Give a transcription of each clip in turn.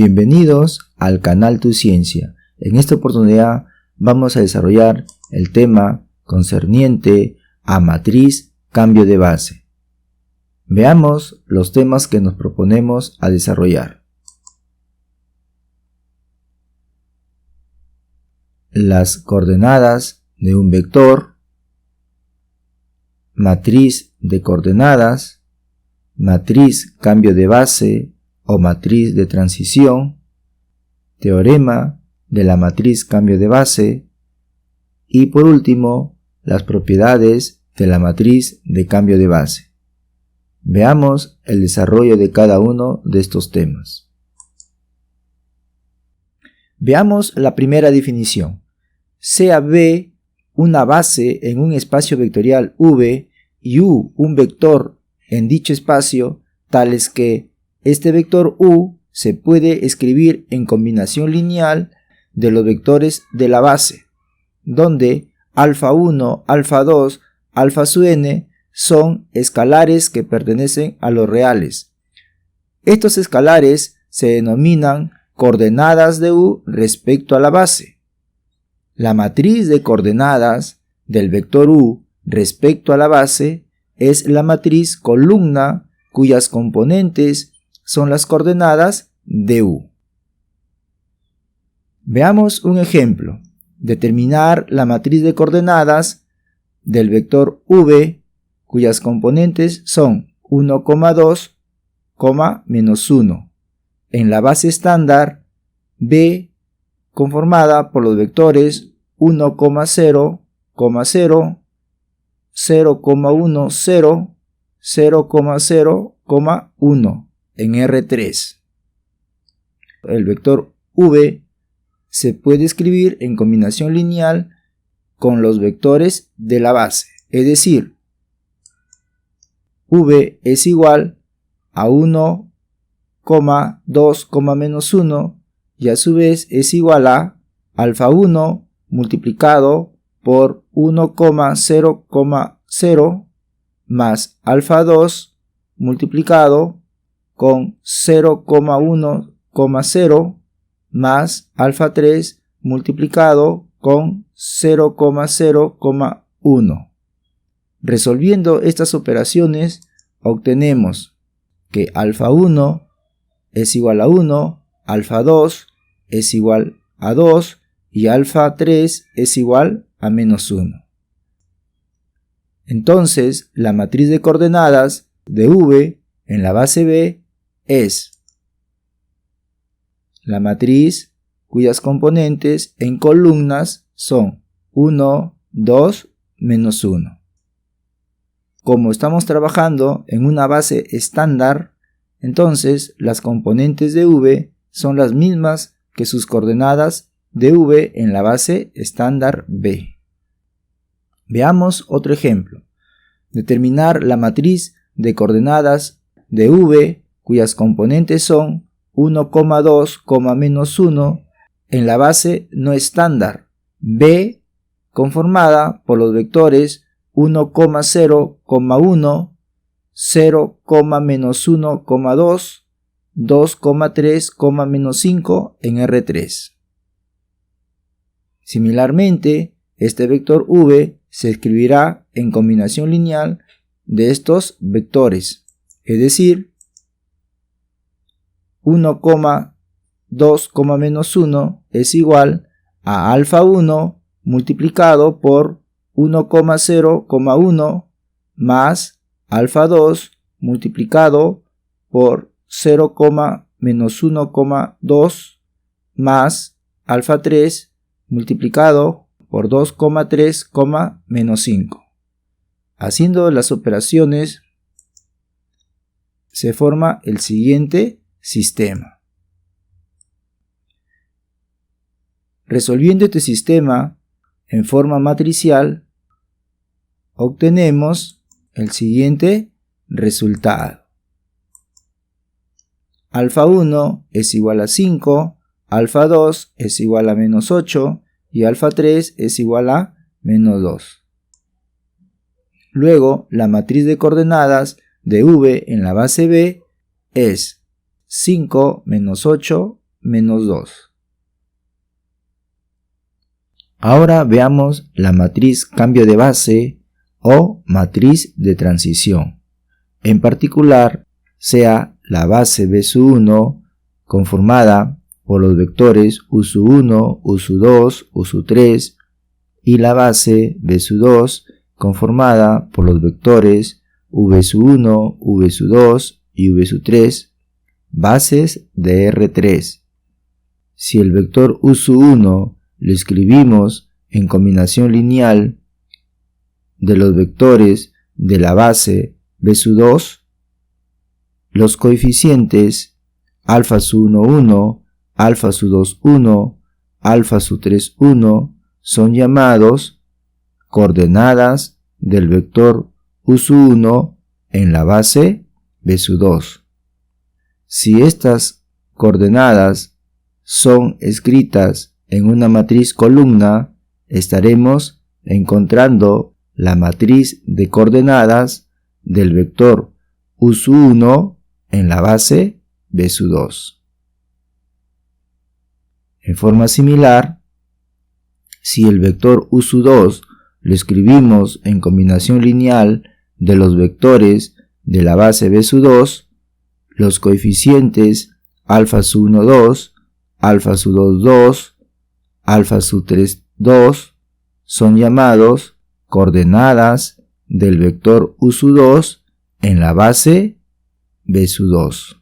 Bienvenidos al canal Tu Ciencia. En esta oportunidad vamos a desarrollar el tema concerniente a matriz cambio de base. Veamos los temas que nos proponemos a desarrollar. Las coordenadas de un vector, matriz de coordenadas, matriz cambio de base o matriz de transición, teorema de la matriz cambio de base y por último las propiedades de la matriz de cambio de base. Veamos el desarrollo de cada uno de estos temas. Veamos la primera definición. Sea B una base en un espacio vectorial V y U un vector en dicho espacio, tales que este vector U se puede escribir en combinación lineal de los vectores de la base, donde alfa1, alfa2, alfa sub n son escalares que pertenecen a los reales. Estos escalares se denominan coordenadas de U respecto a la base. La matriz de coordenadas del vector U respecto a la base es la matriz columna cuyas componentes son las coordenadas de U. Veamos un ejemplo. Determinar la matriz de coordenadas del vector V cuyas componentes son 1,2, -1 en la base estándar B conformada por los vectores 1,0, 0, 0,1, 0, 0,0, 1 en R3. El vector V se puede escribir en combinación lineal con los vectores de la base, es decir, V es igual a 1, 2, -1 y a su vez es igual a alfa1 multiplicado por 1,0,0 más alfa2 multiplicado con 0,1,0 más alfa3 multiplicado con 0,0,1. Resolviendo estas operaciones obtenemos que alfa1 es igual a 1, alfa2 es igual a 2 y alfa3 es igual a -1. Entonces la matriz de coordenadas de V en la base B es la matriz cuyas componentes en columnas son 1, 2, -1. Como estamos trabajando en una base estándar, entonces las componentes de V son las mismas que sus coordenadas de V en la base estándar B. Veamos otro ejemplo. Determinar la matriz de coordenadas de V cuyas componentes son 1,2, -1 en la base no estándar B conformada por los vectores 1,0, 1, 0, -1,2, 2,3, -5 en R3. Similarmente, este vector V se escribirá en combinación lineal de estos vectores, es decir, 1,2, -1 es igual a alfa1 multiplicado por 1,0,1 más alfa2 multiplicado por 0,-1,2 más alfa3 multiplicado por 2,3, -5. Haciendo las operaciones se forma el siguiente sistema. Resolviendo este sistema en forma matricial obtenemos el siguiente resultado. Alfa1 es igual a 5, alfa2 es igual a -8 y alfa3 es igual a -2. Luego, la matriz de coordenadas de V en la base B es 5 menos 8 menos 2. Ahora veamos la matriz cambio de base o matriz de transición. En particular, sea la base B1 conformada por los vectores U1, U2, U3 y la base B2 conformada por los vectores V1, V2 y V3, bases de R3. Si el vector U1 lo escribimos en combinación lineal de los vectores de la base B2, los coeficientes alfa su 1, 1, alfa su 2, 1, alfa su 3, 1 son llamados coordenadas del vector U1 en la base B2. Si estas coordenadas son escritas en una matriz columna, estaremos encontrando la matriz de coordenadas del vector U1 en la base B2. En forma similar, si el vector U2 lo escribimos en combinación lineal de los vectores de la base B2, los coeficientes alfa su 1, 2, alfa su 2, 2, alfa su 3, 2 son llamados coordenadas del vector U2 en la base B2.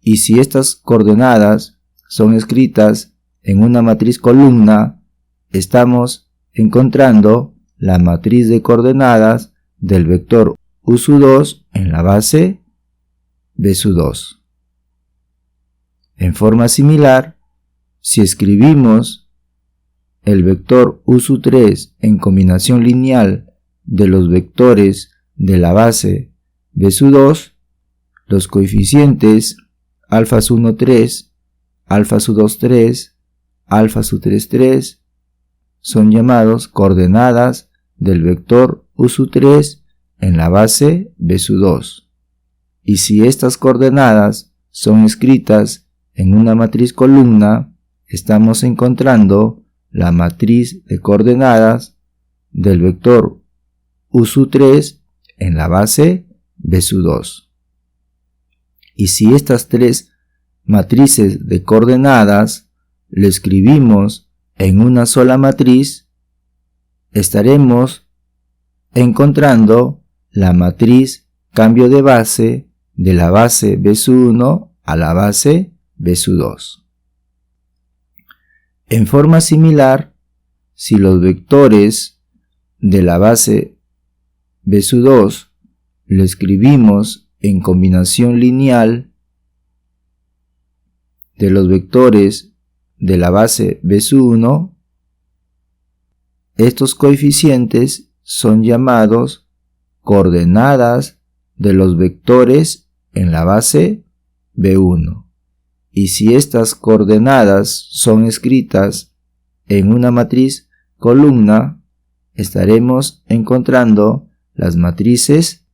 Y si estas coordenadas son escritas en una matriz columna, estamos encontrando la matriz de coordenadas del vector U2 en la base B2. En forma similar, si escribimos el vector U3 en combinación lineal de los vectores de la base B2, los coeficientes alfa su 1, 3, alfa su 2, 3, alfa su 3, 3 son llamados coordenadas del vector U3 en la base B2. Y si estas coordenadas son escritas en una matriz columna, estamos encontrando la matriz de coordenadas del vector U3 en la base B2. Y si estas tres matrices de coordenadas lo escribimos en una sola matriz, estaremos encontrando la matriz cambio de base de la base B1 a la base B2. En forma similar, si los vectores de la base B2 lo escribimos en combinación lineal de los vectores de la base B1, estos coeficientes son llamados coordenadas de los vectores en la base B1. Y si estas coordenadas son escritas en una matriz columna, estaremos encontrando las matrices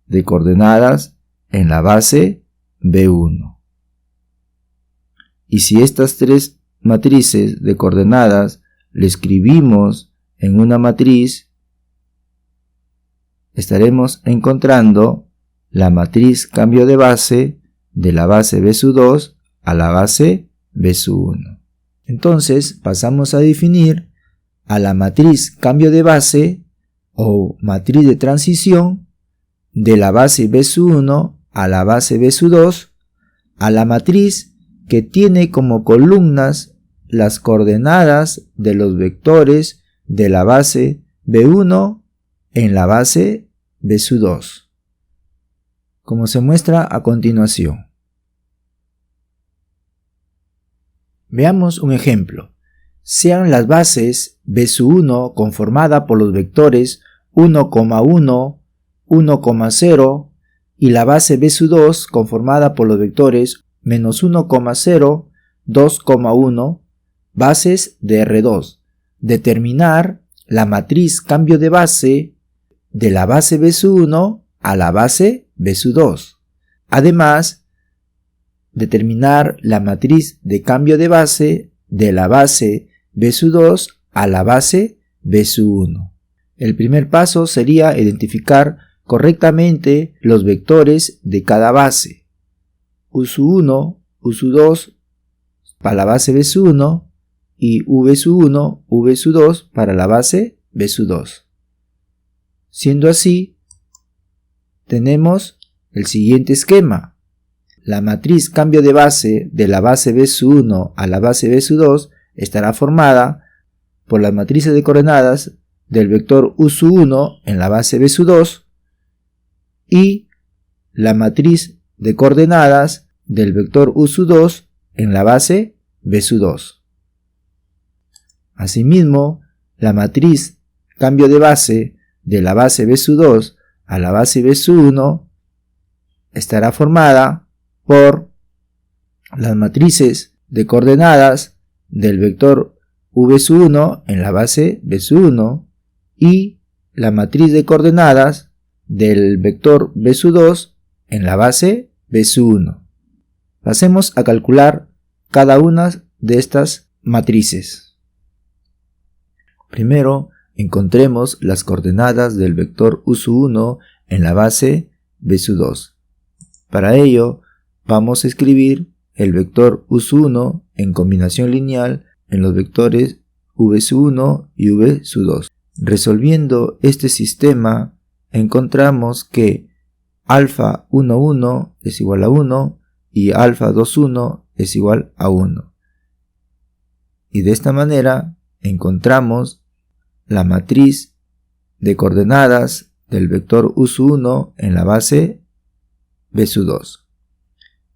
de coordenadas en la base B1. Y si estas tres matrices de coordenadas le escribimos en una matriz, estaremos encontrando la matriz cambio de base de la base B2 a la base B1. Entonces pasamos a definir a la matriz cambio de base o matriz de transición de la base B1 a la base B2, a la matriz que tiene como columnas las coordenadas de los vectores de la base B1 en la base B2, como se muestra a continuación. Veamos un ejemplo. Sean las bases B1 conformada por los vectores 1,1, 1,0 y la base B2 conformada por los vectores menos 1,0, 2,1, bases de R2. Determinar la matriz cambio de base de la base B1 a la base B2. Además, determinar la matriz de cambio de base de la base B2 a la base B1. El primer paso sería identificar correctamente los vectores de cada base. U1, U2 para la base B1 y V1, V2 para la base B2. Siendo así, tenemos el siguiente esquema. La matriz cambio de base de la base B1 a la base B2 estará formada por las matrices de coordenadas del vector U1 en la base B2 y la matriz de coordenadas del vector U2 en la base B2. Asimismo, la matriz cambio de base de la base B2 a la base B1 estará formada por las matrices de coordenadas del vector V1 en la base B1 y la matriz de coordenadas del vector B2 en la base B1. Pasemos a calcular cada una de estas matrices. Primero, encontremos las coordenadas del vector U1 en la base B2. Para ello, vamos a escribir el vector U1 en combinación lineal en los vectores V1 y V2. Resolviendo este sistema, encontramos que alfa 11 es igual a 1 y alfa 21 es igual a 1. Y de esta manera encontramos la matriz de coordenadas del vector U1 en la base B2.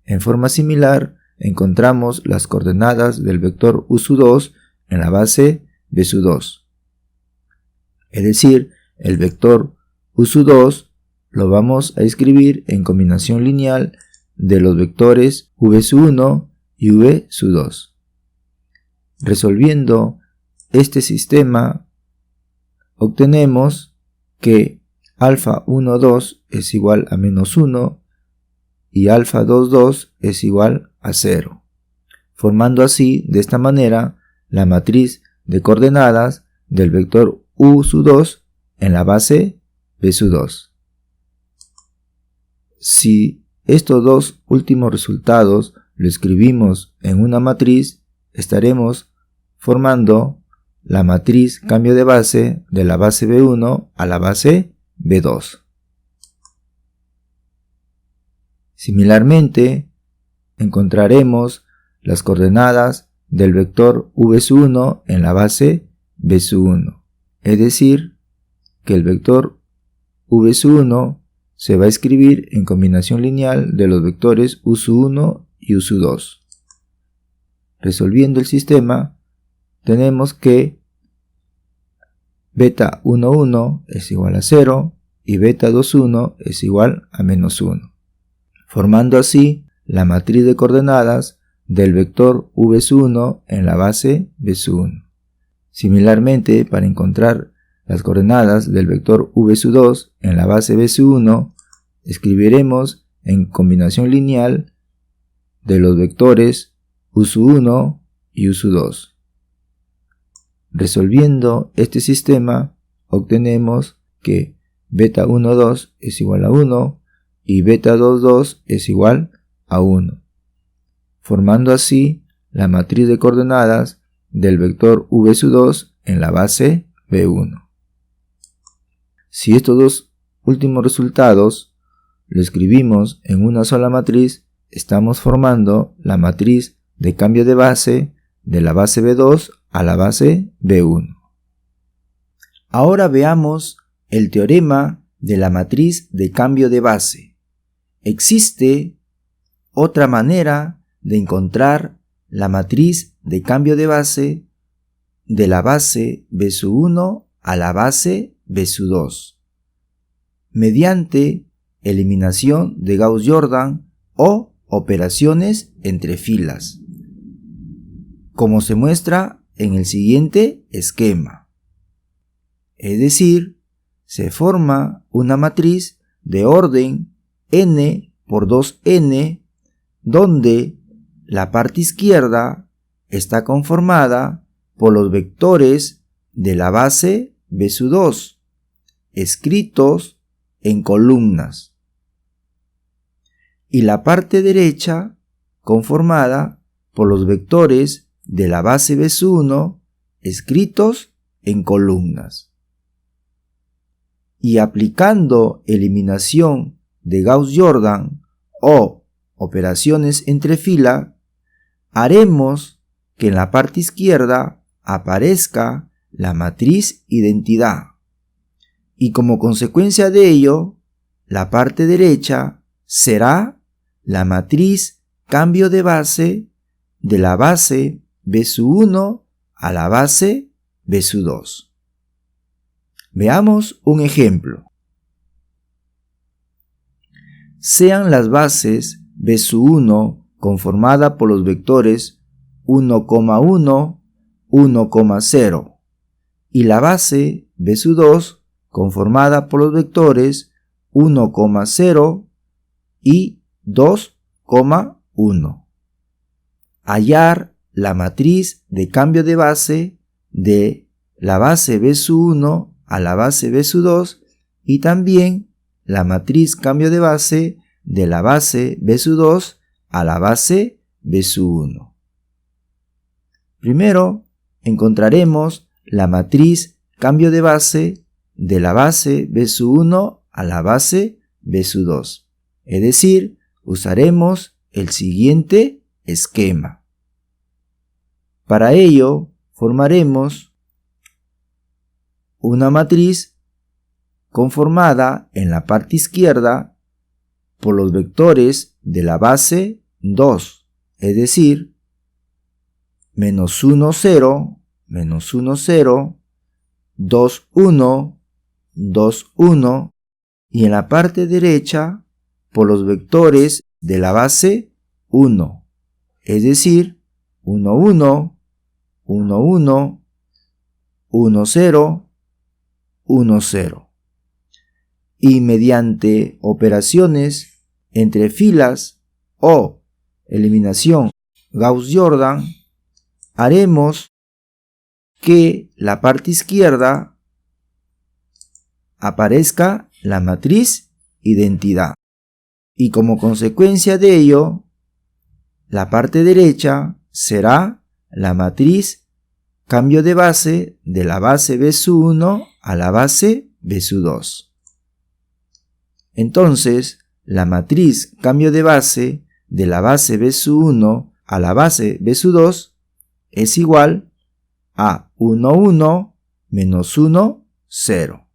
En forma similar, encontramos las coordenadas del vector U2 en la base B2. Es decir, el vector U2 lo vamos a escribir en combinación lineal de los vectores V1 y V2. Resolviendo este sistema, obtenemos que alfa 12 es igual a menos 1 y alfa 22 es igual a 0, formando así de esta manera la matriz de coordenadas del vector U2 en la base B2. Si estos dos últimos resultados lo escribimos en una matriz, estaremos formando la matriz cambio de base de la base B1 a la base B2. Similarmente, encontraremos las coordenadas del vector V1 en la base B1. Es decir, que el vector V1 se va a escribir en combinación lineal de los vectores U1 y U2. Resolviendo el sistema, tenemos que beta 11 es igual a 0 y beta 21 es igual a menos 1. Formando así la matriz de coordenadas del vector V1 en la base B1. Similarmente, para encontrar las coordenadas del vector V2 en la base B1, escribiremos en combinación lineal de los vectores U1 y U2. Resolviendo este sistema, obtenemos que beta 12 es igual a 1 y beta 22 es igual a 1, formando así la matriz de coordenadas del vector V2 en la base B1. Si estos dos últimos resultados lo escribimos en una sola matriz, estamos formando la matriz de cambio de base de la base B2 a la base B1. Ahora veamos el teorema de la matriz de cambio de base. Existe otra manera de encontrar la matriz de cambio de base de la base B1 a la base B2 mediante eliminación de Gauss-Jordan o operaciones entre filas, como se muestra en el siguiente esquema. Es decir, se forma una matriz de orden n por 2n donde la parte izquierda está conformada por los vectores de la base B2, escritos en columnas, y la parte derecha conformada por los vectores de la base B1 escritos en columnas. Y aplicando eliminación de Gauss-Jordan o operaciones entre fila, haremos que en la parte izquierda aparezca la matriz identidad, y como consecuencia de ello, la parte derecha será la matriz cambio de base de la base B1 a la base B2. Veamos un ejemplo. Sean las bases B1 conformada por los vectores 1,1, 1,0 y la base B2 conformada por los vectores 1,0 y 2,1. Hallar la matriz de cambio de base de la base B1 a la base B2 y también la matriz cambio de base de la base B2 a la base B1. Primero encontraremos la matriz cambio de base de la base B1 a la base B2. Es decir, usaremos el siguiente esquema. Para ello, formaremos una matriz conformada en la parte izquierda por los vectores de la base 2, es decir, menos 1, 0, menos 1, 0, 2, 1, 2, 1, y en la parte derecha por los vectores de la base 1, es decir, 1, 1, 1, 1, 1, 0, 1, 0. Y mediante operaciones entre filas o eliminación Gauss-Jordan, haremos que la parte izquierda aparezca la matriz identidad. Y como consecuencia de ello, la parte derecha será la matriz cambio de base de la base B1 a la base B2. Entonces, la matriz cambio de base de la base B1 a la base B2 es igual a 1, 1, menos 1, 0.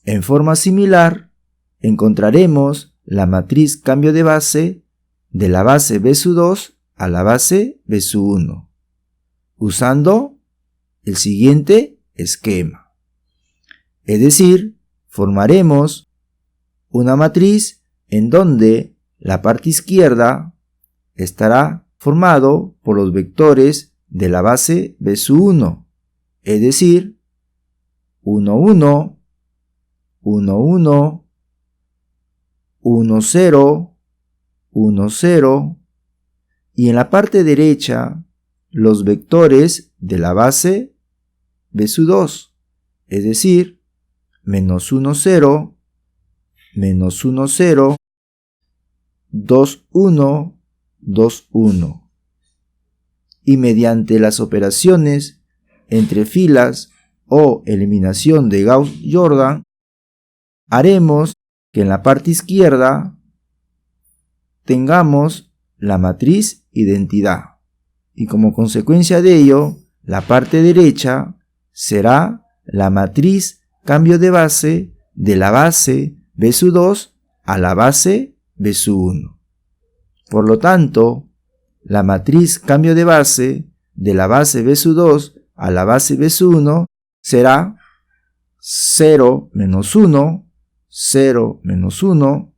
En forma similar, encontraremos la matriz cambio de base de la base B2 a la base B1, usando el siguiente esquema. Es decir, formaremos una matriz en donde la parte izquierda estará formado por los vectores de la base B1, es decir, 1, 1, 1, 1, 1, 0, 1, 0, y en la parte derecha los vectores de la base B2, es decir, menos 1, 0, menos 1, 0, 2, 1, 2, 1. Y mediante las operaciones entre filas o eliminación de Gauss-Jordan, haremos que en la parte izquierda tengamos la matriz identidad. Y como consecuencia de ello, la parte derecha será la matriz cambio de base de la base B2 a la base B1. Por lo tanto, la matriz cambio de base de la base B2 a la base B1 será 0, menos 1, 0, menos 1,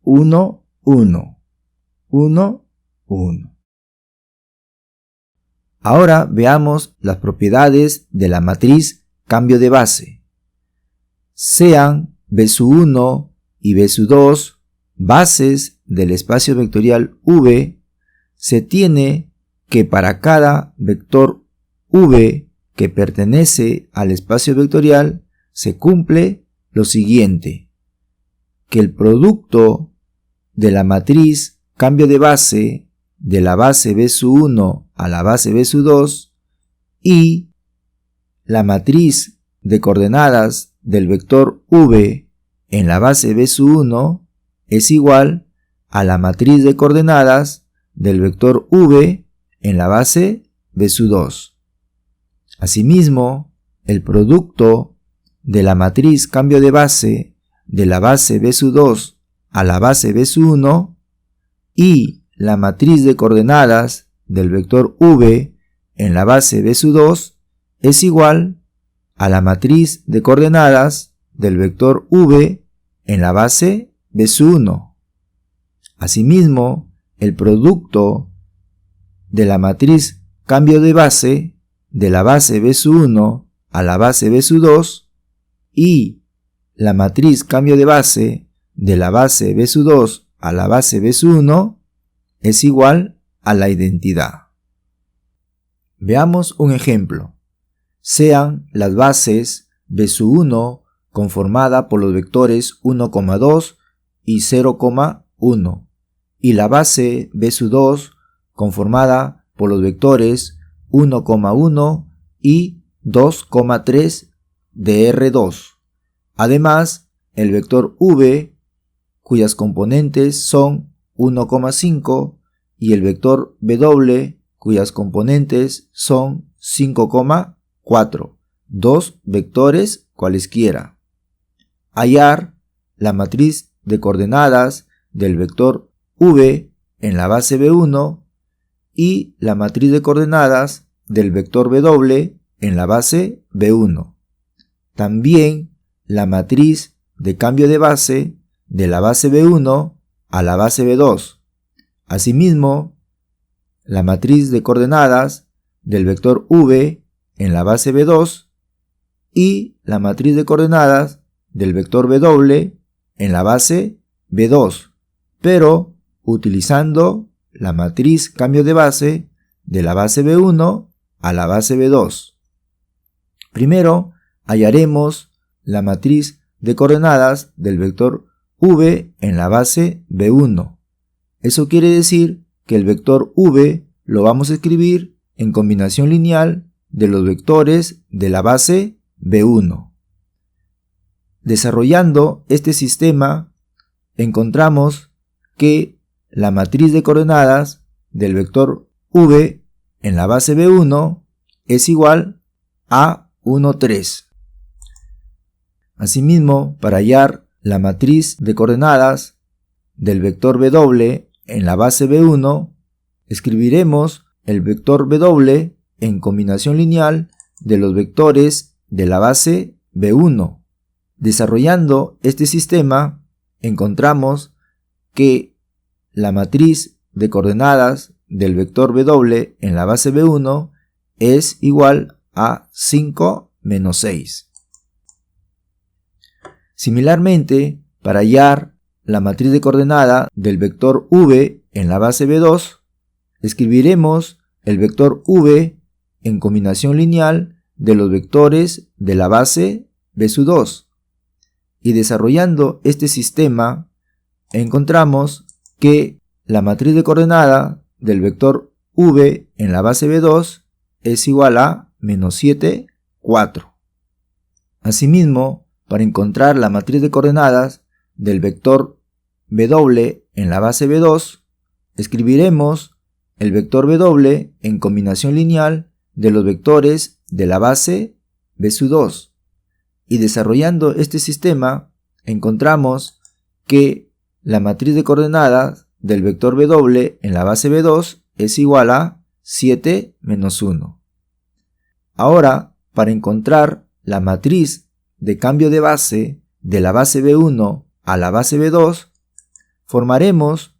1, 1, 1, 1. Ahora veamos las propiedades de la matriz cambio de base. Sean B1 y B2 bases del espacio vectorial V, se tiene que para cada vector V que pertenece al espacio vectorial se cumple lo siguiente: que el producto de la matriz cambio de base de la base B1 a la base B2 y la matriz de coordenadas del vector V en la base B1 es igual a la matriz de coordenadas del vector V en la base B2. Asimismo, el producto de la matriz cambio de base de la base B2 a la base B1 y la matriz de coordenadas del vector V en la base B2 es igual a la matriz de coordenadas del vector V en la base B1. Asimismo, el producto de la matriz cambio de base de la base B1 a la base B2 y la matriz cambio de base de la base B2 a la base B1 es igual a la identidad. Veamos un ejemplo. Sean las bases B1 conformada por los vectores 1,2 y 0,1 y la base B2 conformada por los vectores 1,1 y 2,3 de R2. Además, el vector V, cuyas componentes son 1,5 y el vector W, cuyas componentes son 5,4, dos vectores cualesquiera. Hallar la matriz de coordenadas del vector V en la base B1 y la matriz de coordenadas del vector W en la base B1. También la matriz de cambio de base de la base B1 a la base B2. Asimismo, la matriz de coordenadas del vector V en la base B2 y la matriz de coordenadas del vector W en la base B2, pero utilizando la matriz cambio de base de la base B1 a la base B2. Primero hallaremos la matriz de coordenadas del vector V en la base B1. Eso quiere decir que el vector V lo vamos a escribir en combinación lineal de los vectores de la base B1. Desarrollando este sistema, encontramos que la matriz de coordenadas del vector V en la base B1 es igual a 1, 3. Asimismo, para hallar la matriz de coordenadas del vector W en la base B1, escribiremos el vector W en combinación lineal de los vectores de la base B1. Desarrollando este sistema, encontramos que la matriz de coordenadas del vector W en la base B1 es igual a 5 menos 6. Similarmente, para hallar la matriz de coordenada del vector V en la base B2, escribiremos el vector V en combinación lineal de los vectores de la base B2. Y desarrollando este sistema, encontramos que la matriz de coordenada del vector V en la base B2 es igual a menos 7, 4. Asimismo, para encontrar la matriz de coordenadas del vector W en la base B2, escribiremos el vector W en combinación lineal de los vectores de la base B2. Y desarrollando este sistema, encontramos que la matriz de coordenadas del vector W en la base B2 es igual a 7 menos 1. Ahora, para encontrar la matriz de cambio de base de la base B1 a la base B2, formaremos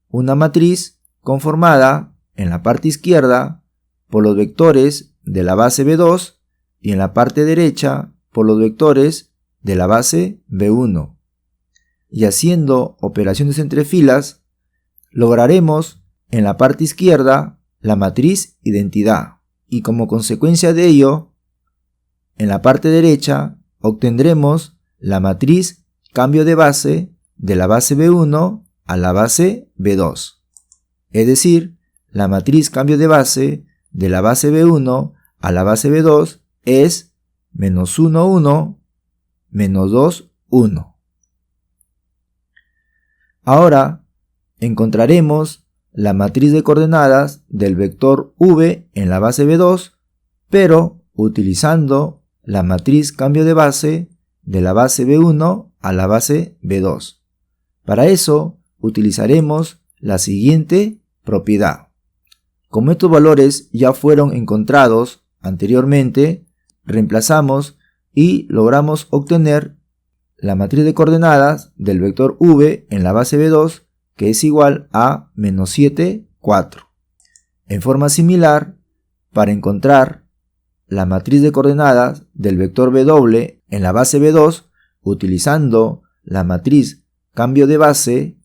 una matriz conformada en la parte izquierda por los vectores de la base B2 y en la parte derecha por los vectores de la base B1. y haciendo operaciones entre filas, lograremos en la parte izquierda la matriz identidad y como consecuencia de ello, en la parte derecha obtendremos la matriz cambio de base de la base B1 a la base B2. Es decir, la matriz cambio de base de la base B1 a la base B2 es -1, 1, -2, 1. Ahora encontraremos la matriz de coordenadas del vector v en la base B2, pero utilizando la matriz cambio de base de la base B1 a la base B2. Para eso utilizaremos la siguiente propiedad. Como estos valores ya fueron encontrados anteriormente, reemplazamos y logramos obtener la matriz de coordenadas del vector v en la base B2, que es igual a -7, 4. En forma similar, para encontrar la matriz de coordenadas del vector w en la base B2, utilizando la matriz cambio de base,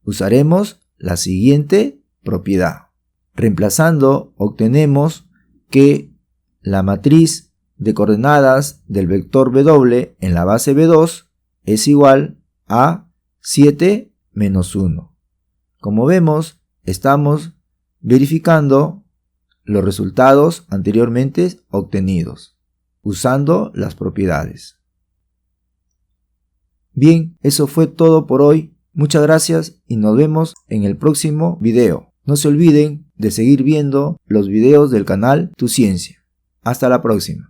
usaremos la siguiente propiedad. Reemplazando, obtenemos que la matriz de coordenadas del vector w en la base B2 es igual a 7 menos 1. Como vemos, estamos verificando los resultados anteriormente obtenidos, usando las propiedades. Bien, eso fue todo por hoy. Muchas gracias y nos vemos en el próximo video. No se olviden de seguir viendo los videos del canal Tu Ciencia. Hasta la próxima.